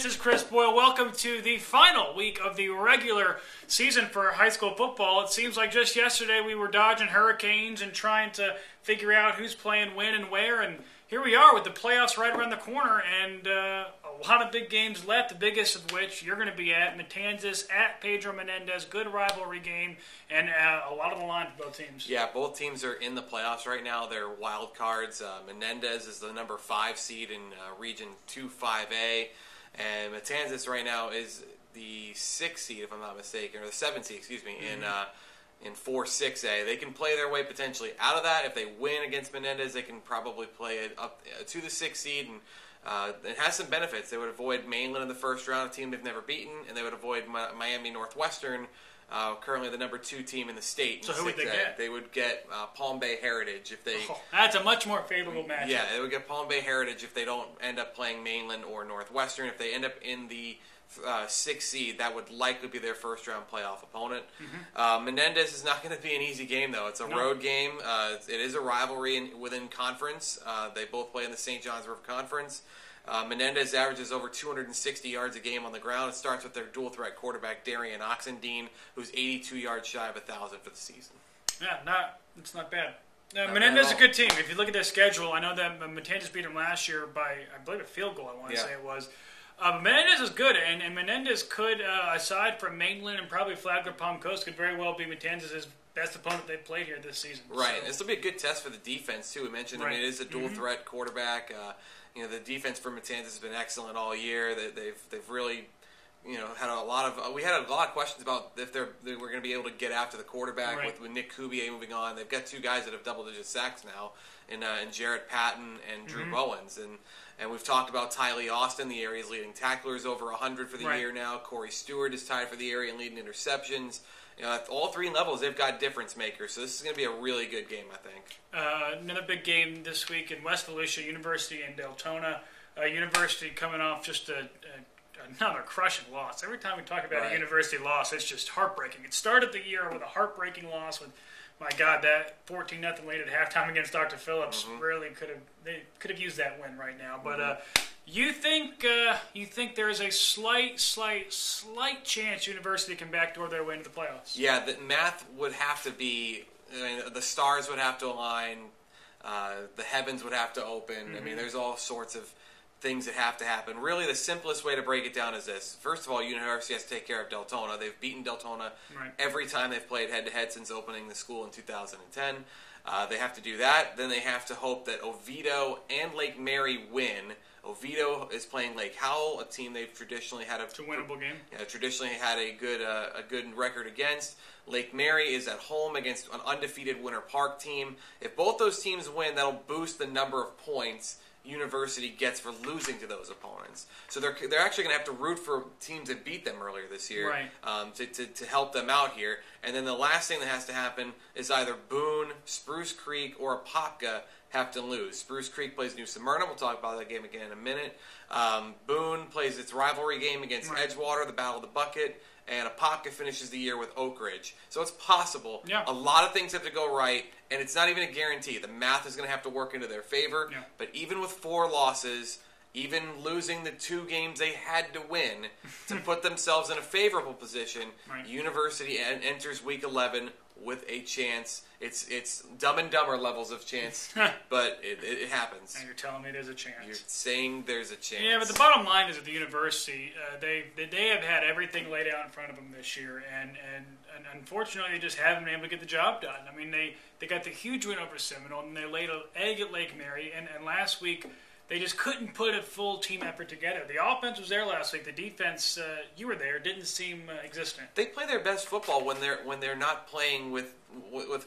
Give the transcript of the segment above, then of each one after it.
This is Chris Boyle. Welcome to the final week of the regular season for high school football. It seems like just yesterday we were dodging hurricanes and trying to figure out who's playing when and where, and here we are with the playoffs right around the corner, and a lot of big games left, the biggest of which you're going to be at Matanzas at Pedro Menendez. Good rivalry game, and a lot of the line for both teams. Yeah, both teams are in the playoffs right now. They're wild cards. Menendez is the number 5 seed in Region 2-5A, and Matanzas right now is the 6th seed, if I'm not mistaken, or the 7th seed, excuse me, in 4-6A. They can play their way potentially out of that. If they win against Menendez, they can probably play it up to the 6th seed, and it has some benefits. They would avoid Mainland in the first round, a team they've never beaten, and they would avoid Miami Northwestern, currently the number 2 team in the state. So who would they get? They would get Palm Bay Heritage if they. Oh, that's a much more favorable matchup. Yeah, they would get Palm Bay Heritage if they don't end up playing Mainland or Northwestern. If they end up in the 6th seed, that would likely be their first round playoff opponent. Menendez is not going to be an easy game, though. It's a road game. It is a rivalry within conference. They both play in the St. John's River Conference. Menendez averages over 260 yards a game on the ground. It starts with their dual threat quarterback, Darian Oxendine, who's 82 yards shy of 1,000 for the season. Yeah, it's not bad. Menendez is a good team. If you look at their schedule, I know that Matanzas beat them last year by, I believe, a field goal, I want to say it was. Menendez is good, and Menendez could, aside from Mainland and probably Flagler Palm Coast, could very well be Matanzas' best opponent they've played here this season. Right, so. This will be a good test for the defense, too. We mentioned, I mean, it is a dual-threat quarterback. The defense for Matanzas has been excellent all year. They've really, had a lot of. We had a lot of questions about if they were going to be able to get after the quarterback with Nick Kubier moving on. They've got 2 guys that have double-digit sacks now, in Jarrett Patton and Drew Bowens, and we've talked about Tylee Austin, the area's leading tacklers, over 100 for the year now. Corey Stewart is tied for the area and leading interceptions. At all 3 levels, they've got difference makers, so this is going to be a really good game, I think. Another big game this week in West Volusia, University and Deltona. University coming off just another crushing loss. Every time we talk about a University loss, it's just heartbreaking. It started the year with a heartbreaking loss with, my God, that 14-0 lead at halftime against Dr. Phillips really could have used that win right now. But you think there is a slight chance University can backdoor their way into the playoffs? Yeah, the math would have to be. I mean, the stars would have to align. The heavens would have to open. I mean, there's all sorts of things that have to happen. Really, the simplest way to break it down is this. First of all, University has to take care of Deltona. They've beaten Deltona every time they've played head-to-head since opening the school in 2010. They have to do that. Then they have to hope that Oviedo and Lake Mary win. Oviedo is playing Lake Howell, a team they've traditionally had it's a winnable game. Yeah, traditionally had a good record against. Lake Mary is at home against an undefeated Winter Park team. If both those teams win, that'll boost the number of points University gets for losing to those opponents. So they're actually going to have to root for teams that beat them earlier this year to help them out here. And then the last thing that has to happen is either Boone, Spruce Creek, or Apopka have to lose. Spruce Creek plays New Smyrna. We'll talk about that game again in a minute. Boone plays its rivalry game against Edgewater, the Battle of the Bucket. And Apopka finishes the year with Oak Ridge. So it's possible. Yeah. A lot of things have to go right, and it's not even a guarantee. The math is going to have to work into their favor. Yeah. But even with 4 losses, even losing the 2 games they had to win to put themselves in a favorable position, University enters Week 11 with a chance. It's Dumb and Dumber levels of chance, but it happens. And you're telling me there's a chance. You're saying there's a chance. Yeah, but the bottom line is that the University, they have had everything laid out in front of them this year, and unfortunately they just haven't been able to get the job done. I mean, they got the huge win over Seminole, and they laid an egg at Lake Mary, and last week they just couldn't put a full team effort together. The offense was there last week. The defense, you were there, didn't seem existent. They play their best football when they're not playing with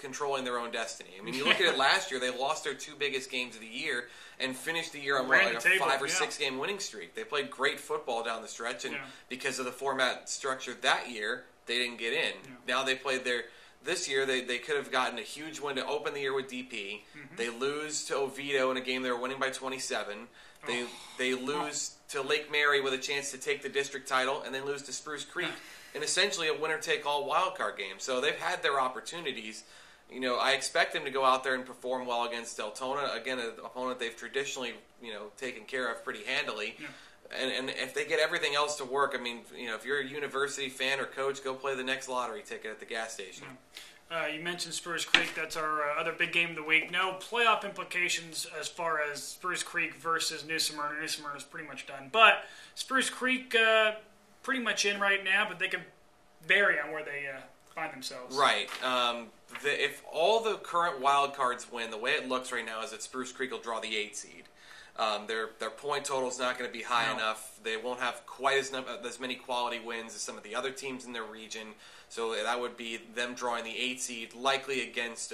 controlling their own destiny. I mean, you look at it last year, they lost their 2 biggest games of the year and finished the year on a 5 or 6 game winning streak. They played great football down the stretch, and because of the format structure that year, they didn't get in. Now they played this year, they could have gotten a huge win to open the year with DP. They lose to Oviedo in a game they were winning by 27. They lose to Lake Mary with a chance to take the district title, and then lose to Spruce Creek in essentially a winner-take-all wildcard game. So they've had their opportunities. I expect them to go out there and perform well against Deltona. Again, an opponent they've traditionally, taken care of pretty handily. And if they get everything else to work, I mean, if you're a University fan or coach, go play the next lottery ticket at the gas station. You mentioned Spruce Creek. That's our other big game of the week. No playoff implications as far as Spruce Creek versus New Smyrna. New Smyrna is pretty much done. But Spruce Creek pretty much in right now, but they can vary on where they find themselves. Right. If all the current wild cards win, the way it looks right now is that Spruce Creek will draw the 8 seed. Their point total is not going to be high enough. They won't have quite as many quality wins as some of the other teams in their region. So that would be them drawing the 8 seed, likely against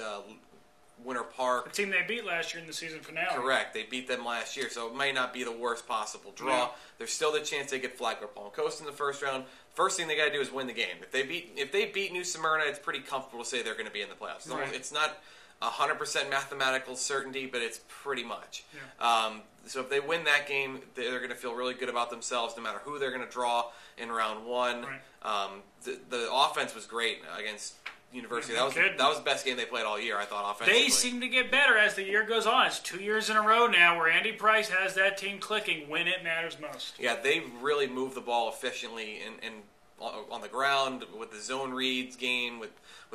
Winter Park. The team they beat last year in the season finale. Correct. They beat them last year, so it might not be the worst possible draw. Yeah. There's still the chance they get Flagler Palm Coast in the first round. First thing they got to do is win the game. If they beat New Smyrna, it's pretty comfortable to say they're going to be in the playoffs. Right. It's not 100% mathematical certainty, but it's pretty much. Yeah. So if they win that game, they're going to feel really good about themselves, no matter who they're going to draw in round one. Right. The offense was great against University. That was the best game they played all year, I thought, offensively. They seem to get better as the year goes on. It's 2 years in a row now where Andy Price has that team clicking when it matters most. Yeah, they really move the ball efficiently and on the ground with the zone reads game, with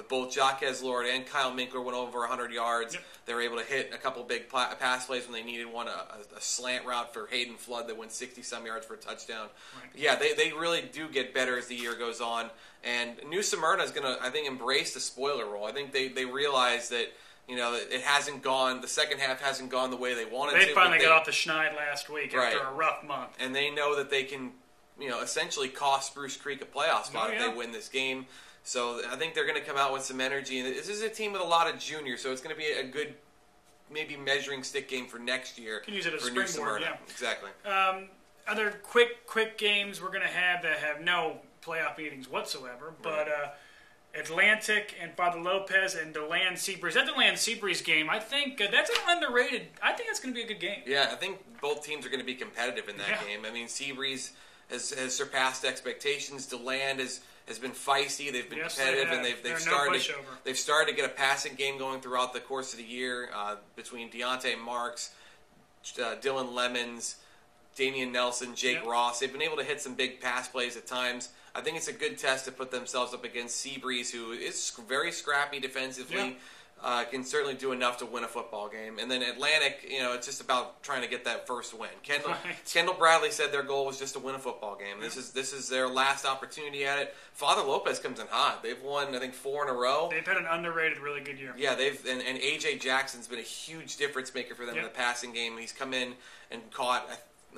both Jaquez Lord and Kyle Minkler went over 100 yards. Yep. They were able to hit a couple big pass plays when they needed one, a slant route for Hayden Flood that went 60-some yards for a touchdown. Right. Yeah, they really do get better as the year goes on. And New Smyrna is going to, I think, embrace the spoiler role. I think they realize that, it hasn't gone, the second half hasn't gone the way they wanted to. They finally got off the schneid last week after a rough month. And they know that they can, essentially cost Spruce Creek a playoff spot if they win this game. So I think they're going to come out with some energy. And this is a team with a lot of juniors, so it's going to be a good, maybe measuring stick game for next year. Can use it as for a New springboard, Smyrna. Exactly. Other quick games we're going to have that have no playoff meetings whatsoever, but Atlantic and Father Lopez and DeLand Seabreeze. That DeLand Seabreeze game, I think that's an underrated. I think that's going to be a good game. Yeah, I think both teams are going to be competitive in that game. I mean, Seabreeze has surpassed expectations. DeLand has been feisty. They've been competitive, and they've started to get a passing game going throughout the course of the year between Deontay Marks, Dylan Lemons, Damian Nelson, Jake Ross. They've been able to hit some big pass plays at times. I think it's a good test to put themselves up against Seabreeze, who is very scrappy defensively. Can certainly do enough to win a football game. And then Atlantic, it's just about trying to get that first win. Kendall Bradley said their goal was just to win a football game. This is their last opportunity at it. Father Lopez comes in hot. They've won, I think, 4 in a row. They've had an underrated, really good year. Yeah, and AJ Jackson's been a huge difference maker for them in the passing game. He's come in and caught.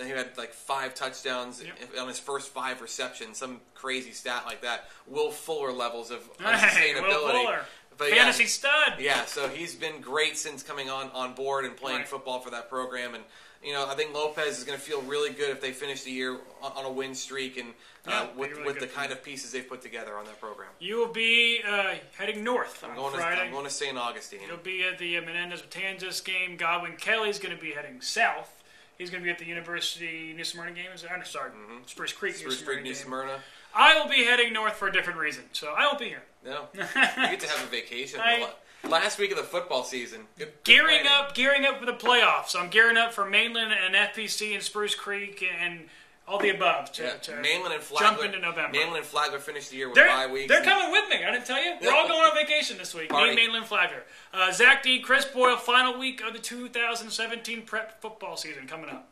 He had like 5 touchdowns on his first 5 receptions, some crazy stat like that. Will Fuller levels of sustainability. Will Fuller. But fantasy stud. Yeah, so he's been great since coming on board and playing football for that program. And, I think Lopez is going to feel really good if they finish the year on a win streak and with the kind of pieces they've put together on that program. You will be heading north on Friday. I'm going to St. Augustine. You'll be at the Menendez-Matanzas game. Godwin Kelly's going to be heading south. He's going to be at the University New Smyrna game. Spruce Creek New Smyrna. I will be heading north for a different reason, so I won't be here. No, you get to have a vacation. Last week of the football season. Gearing up for the playoffs. I'm gearing up for Mainland and FPC and Spruce Creek and all the above to Mainland and Flagler, jump into November. Mainland and Flagler finished the year with 5 weeks. They're coming with me. I didn't tell you. We're all going on vacation this week. Me, Mainland, and Flagler. Zach D, Chris Boyle, final week of the 2017 prep football season coming up.